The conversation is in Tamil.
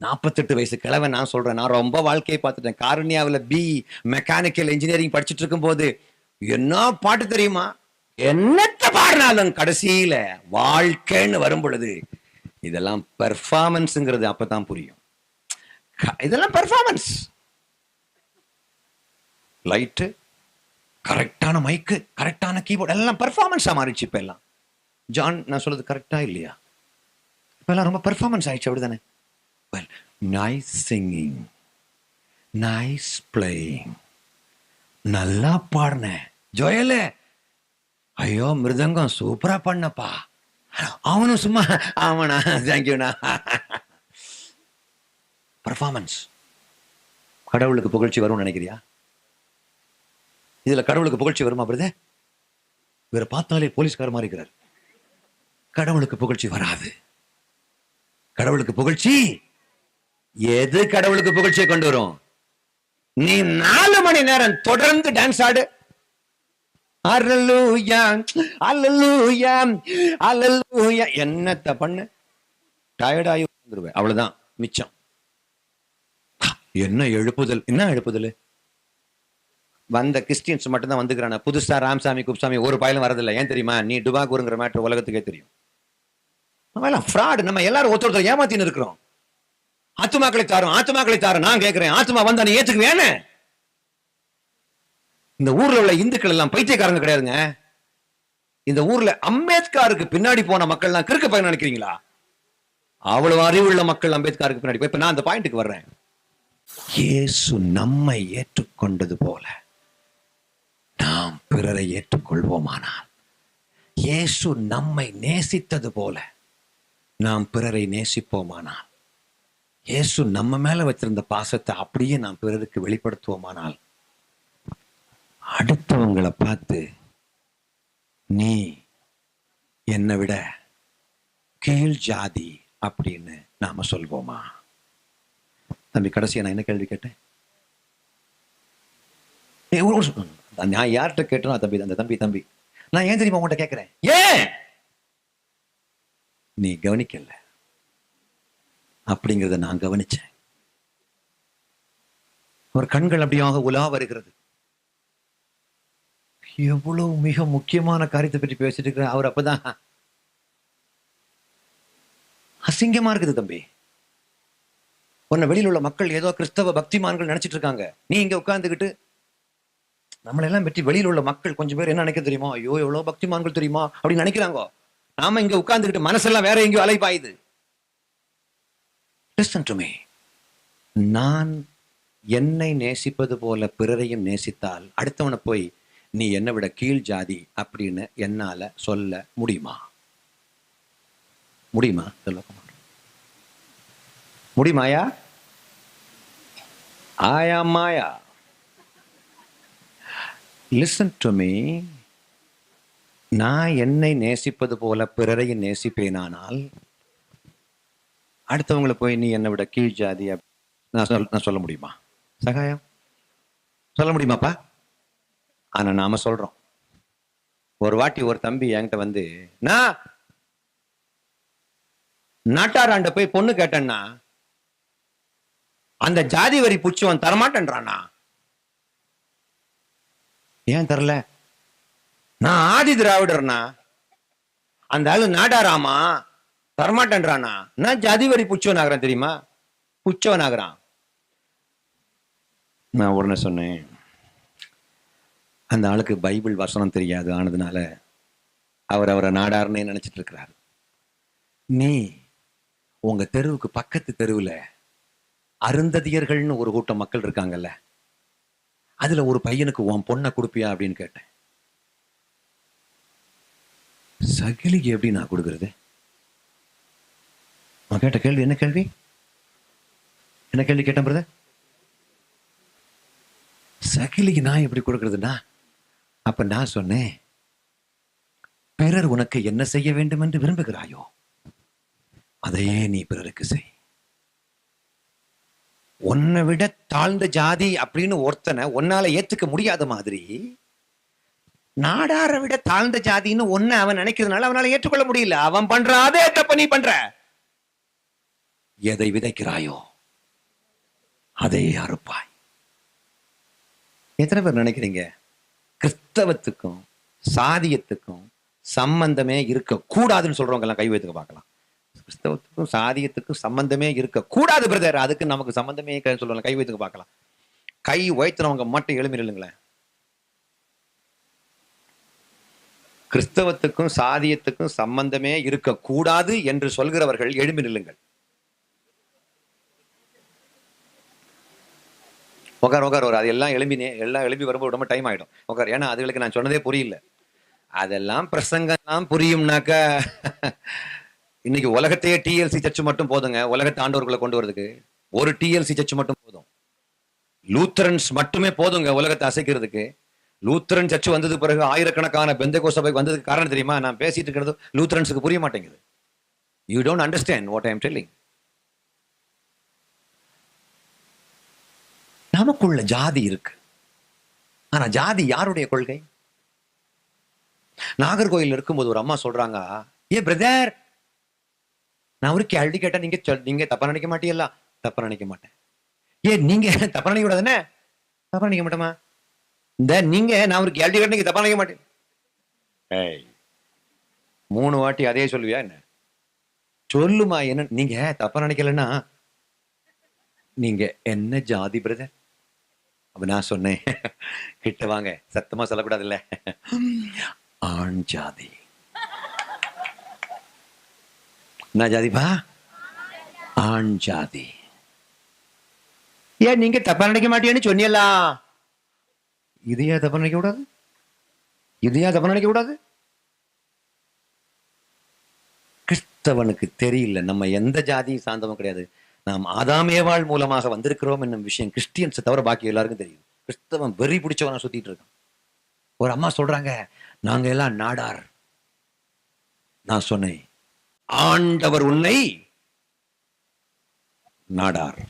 48 வயசு கிழவன் நான் சொல்றேன். நான் ரொம்ப வாழ்க்கையை பார்த்துட்டேன். காரணியாவில் மெக்கானிக்கல் இன்ஜினியரிங் படிச்சுட்டு இருக்கும் போது என்ன பாட்டு தெரியுமா? என்னத்த பாடினாலும் கடைசியில வாழ்க்கைன்னு வரும் பொழுது இதெல்லாம் பெர்ஃபார்மன்ஸ்ங்கிறது அப்பதான் புரியும். இதெல்லாம் பெர்ஃபார்மன்ஸ். லைட்டு, கரெக்டான மைக்கு, கரெக்டான கீபோர்டு எல்லாம் பெர்ஃபார்மன்ஸா மாறிச்சு. இப்ப எல்லாம் ஜான் நான் சொல்றது கரெக்டா இல்லையா? இப்ப எல்லாம் ரொம்ப பெர்ஃபார்மன்ஸ் ஆயிடுச்சு, அப்படிதானே? Well, nice singing, nice playing. நல்லா பாடுன ஜோயல, ஐயோ மிருதங்கம் சூப்பரா பண்ணப்பா. அவனும் சும்மா ஆமாண்ணா தேங்க்யூண்ணா. பர்ஃபார்மன்ஸ். கடவுளுக்கு புகழ்ச்சி வரும்னு நினைக்கிறியா? இதுல கடவுளுக்கு புகழ்ச்சி வருமா பிரதர்? வேற பார்த்தாலே போலீஸ்கார மாதிரி இருக்கிறார். கடவுளுக்கு புகழ்ச்சி வராது. கடவுளுக்கு புகழ்ச்சி எது கடவுளுக்கு புகழ்ச்சியை கொண்டு வரும்? நீ 4 மணி நேரம் தொடர்ந்து டான்ஸ் ஆடு. அல்லேலூயா அல்லேலூயா அல்லேலூயா. என்னத்த பண்ணு, டயர்ட் ஆகி வந்துருவேன், அவ்வளவுதான் மிச்சம். என்ன எழுப்புதல், என்ன எழுப்புதல். வந்த கிறிஸ்டியன்ஸ் மட்டும் தான் வந்துக்கிறான. புதுசா ராமசாமி குப்சாமி ஒரு பயலும் வரதில்லை. ஏன் தெரியுமா? நீ டுபாகூருங்கிற மேட்டர் உலகத்துக்கே தெரியும். ஃப்ராட். நம்ம எல்லாரும் ஒருத்தர் ஏமாத்தின்னு இருக்கிறோம். ஆத்துமாக்களை தாரும், ஆத்துமாக்களை தாரும். நான் கேட்கிறேன், ஆத்துமா வந்தா நீ ஏத்துக்குவேன்னு? இந்த ஊர்ல உள்ள இந்துக்கள் எல்லாம் பைத்தியக்காரங்க கிடையாதுங்க. இந்த ஊர்ல அம்பேத்கருக்கு பின்னாடி போன மக்கள் எல்லாம் கிறுக்கு பையன் நினைக்கிறீங்களா? அவ்வளவு அறிவுள்ள மக்கள் அம்பேத்கருக்கு பின்னாடி. இப்ப நான் அந்த பாயிண்ட்டுக்கு வர்றேன். இயேசு நம்மை ஏற்றுக்கொண்டது போல நாம் பிறரை ஏற்றுக்கொள்வோமானால், இயேசு நம்மை நேசித்தது போல நாம் பிறரை நேசிப்போமானால், இயேசு நம்ம மேல வச்சிருந்த பாசத்தை அப்படியே நாம் பிறருக்கு வெளிப்படுத்துவோமானால், அடுத்தவங்களை பார்த்து நீ என்னை விட கீழ் ஜாதி அப்படின்னு நாம சொல்வோமா? தம்பி, கடைசியா நான் என்ன கேள்வி கேட்டேன்? நான் யார்கிட்ட கேட்டேனோ தம்பி, அந்த தம்பி நான் ஏன் தெரியுமா உங்கள்கிட்ட கேட்கிறேன்? ஏன் நீ கவனிக்கல அப்படிங்கிறத நான் கவனிச்சேன். ஒரு கண்கள் அப்படியாக உலா வருகிறது. எவ்வளவு மிக முக்கியமான காரியத்தை பற்றி பேசிட்டு இருக்கிற அவர் அப்பதான் அசிங்கமா இருக்குது. தம்பி, உன்னை வெளியில் உள்ள மக்கள் ஏதோ கிறிஸ்தவ பக்திமான்கள் நினைச்சிட்டு இருக்காங்க. நீ இங்க உட்கார்ந்துக்கிட்டு நம்மளெல்லாம் பற்றி வெளியில் உள்ள மக்கள் கொஞ்சம் பேர் என்ன நினைக்க தெரியுமா? ஐயோ எவ்வளவு பக்திமான்கள் தெரியுமா அப்படின்னு நினைக்கிறாங்க. நாம இங்க உட்கார்ந்துக்கிட்டு மனசெல்லாம் வேற எங்கேயோ அலைபாயுது. Listen to me. நான் என்னை நேசிப்பது போல பிறரையும் நேசித்தால் அடுத்தவனை போய் நீ என்னை விட கீழ் ஜாதி அப்படின்னு என்னால சொல்ல முடியுமா? முடியுமா? சொல்ல முடியுமாயா? ஆயா மாயா. Listen to me. நான் என்னை நேசிப்பது போல பிறரையும் நேசிப்பேனானால் அடுத்தவங்களை போய் நீ என்னை விட கீழ் ஜாதி நான் சொல்ல முடியுமா? சகாயம் சொல்ல முடியுமாப்பா? ஆனா நாம சொல்றோம். ஒரு வாட்டி ஒரு தம்பி என்கிட்ட வந்து, நான் நாட்டாராண்ட போய் பொண்ணு கேட்டேன்னா அந்த ஜாதி வரி புச்சுவன் தரமாட்டேன்றானா. ஏன் தரல? நான் ஆதி திராவிடர்னா, அந்த ஆளு நாடாராமா தரமாட்டேன்றானா. நான் ஜாதி வரி புச்சவன் ஆகிறான் தெரியுமா? புச்சவன் ஆகிறான். நான் உடனே சொன்னேன், அந்த ஆளுக்கு பைபிள் வசனம் தெரியாது ஆனதுனால அவரை நாடார்னே நினைச்சிட்டு இருக்கிறார். நீ உங்க தெருவுக்கு பக்கத்து தெருவில் அருந்ததியர்கள்னு ஒரு கூட்டம் மக்கள் இருக்காங்கல்ல, அதுல ஒரு பையனுக்கு உன் பொண்ணை கொடுப்பியா அப்படின்னு கேட்டேன். சகிலிக்கு எப்படி நான் கொடுக்கறது? நான் கேட்ட கேள்வி என்ன கேள்வி? என்ன கேள்வி கேட்டேன் பிரதர்? சகிலிக்கு நான் எப்படி கொடுக்கறதுன்னா, அப்ப நான் சொன்னேன், பிறர் உனக்கு என்ன செய்ய வேண்டும் என்று விரும்புகிறாயோ அதையே நீ பிறருக்கு செய். உன்னை விட தாழ்ந்த ஜாதி அப்படின்னு ஒருத்தனை உன்னால ஏத்துக்க முடியாத மாதிரி நாடாரை விட தாழ்ந்த ஜாதின்னு ஒன்னு அவன் நினைக்கிறதுனால அவனால ஏற்றுக்கொள்ள முடியல. அவன் பண்ற அதே தப்ப நீ பண்ற. எதை விதைக்கிறாயோ அதை அறுப்பாய். எத்தனை பேர் நினைக்கிறீங்க கிறிஸ்தவத்துக்கும் சாதியத்துக்கும் சம்பந்தமே இருக்க கூடாதுன்னு சொல்றவங்க எல்லாம் கை வைத்துக்க பார்க்கலாம். கிறிஸ்தவத்துக்கும் சாதியத்துக்கும் சம்பந்தமே இருக்க கூடாது பிரதர், அதுக்கு நமக்கு சம்பந்தமே சொல்லுவாங்க, கை வைத்துக்க பார்க்கலாம். கை வைத்துறவங்க மட்டும் எழுப்பி நில்லுங்களேன். கிறிஸ்தவத்துக்கும் சாதியத்துக்கும் சம்பந்தமே இருக்க கூடாது என்று சொல்கிறவர்கள் எழுப்பி நில்லுங்கள். உட்கார் ஒரு அது எல்லாம் எழுப்பி வரும்போது ரொம்ப டைம் ஆயிடும். உட்கார், ஏன்னா அதுகளுக்கு நான் சொன்னதே புரியல. அதெல்லாம் பிரசங்கம்லாம் புரியும்னாக்க இன்னைக்கு உலகத்தையே டிஎல்சி சர்ச் மட்டும் போதுங்க. உலகத்தை ஆண்டவர்களை கொண்டு வரதுக்கு ஒரு டிஎல்சி சர்ச் மட்டும் போதும். லூத்தரன்ஸ் மட்டுமே போதுங்க உலகத்தை அசைக்கிறதுக்கு. லூத்தரன் சர்ச் வந்தது பிறகு ஆயிரக்கணக்கான பெந்தகோஸ்தே சபை வந்ததுக்கு காரணம் தெரியுமா? நான் பேசிட்டு இருக்கிறது லூத்தரன்ஸுக்கு புரிய மாட்டேங்குது. You don't understand what I am telling. நமக்குள்ள ஜாதி இருக்கு. ஆனா ஜாதி யாருடைய கொள்கை? நாகர்கோயில் இருக்கும்போது ஒரு அம்மா சொல்றாங்க, ஏ பிரதர், நான் ஒரு கேள்வி கேட்டா நீங்க தப்பா நினைக்க மாட்டீங்களா? தப்பா நினைக்க மாட்டேன். ஏ நீங்க தப்பா நினைக்க கூடாதுன்னு? தப்பா நினைக்க மாட்டேமா? இந்த நீங்க நான் ஒரு கேள்வி கேட்ட நீங்க தப்பா நினைக்க மாட்டேன். 3 வாட்டி அதே சொல்லுவியா என்ன? சொல்லுமா, என்ன நீங்க தப்பா நினைக்கலன்னா நீங்க என்ன ஜாதி பிரதர்? அப்ப நான் சொன்னேன், கிட்ட வாங்க, சத்தமா சொல்லக்கூடாது இல்ல, ஆண் ஜாதி. என்ன ஜாதிப்பா? ஆண் ஜாதி. ஏன் நீங்க தப்பா நினைக்க மாட்டேன்னு சொன்னீங்களா? இதையா தப்பா நினைக்க கூடாது? இதையா தப்பா நினைக்க கூடாது? கிறிஸ்தவனுக்கு தெரியல நம்ம எந்த ஜாதியும் சார்ந்தவன் கிடையாது. நாம் ஆதாம் ஏவாள் மூலமாக வந்திருக்கிறோம் என்னும் விஷயம் கிறிஸ்டியன்ஸை தவிர பாக்கி எல்லாருக்கும் தெரியும். கிறிஸ்தவன் வெறி பிடிச்சவனா சுத்திட்டு இருக்கான். ஒரு அம்மா சொல்றாங்க, நாங்க எல்லாம் நாடார். நான் சொன்னேன், ஆண்டவர் உன்னை நாடார்